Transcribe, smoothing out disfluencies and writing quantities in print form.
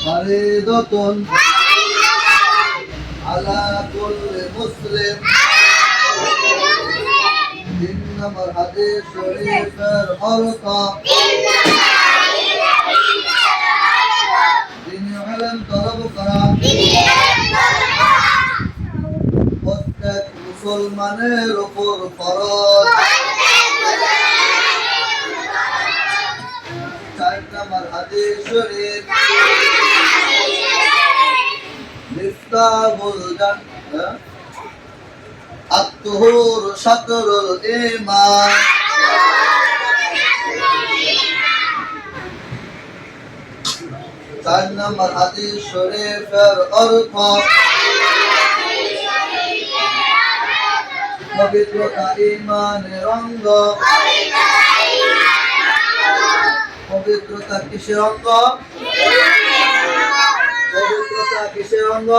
ফরিদাতুন আলা কুল্লি মুসলিম। 3 নম্বর হাদিস শরীফের অর্থ দ্বীনি ইলম তলব করা প্রত্যেক মুসলমানের উপর ফরজ। 4 নম্বর হাদিস শরীফ মিফতাহুল জান্নাহ আত-তুহুর শাতরুল ঈমান। 4 নম্বর হাদিস শরীফের অর্থ পবিত্রতা ঈমানের অঙ্গ। পবিত্রতা কিসের অঙ্গ? পবিত্রতা কিসের অঙ্গ?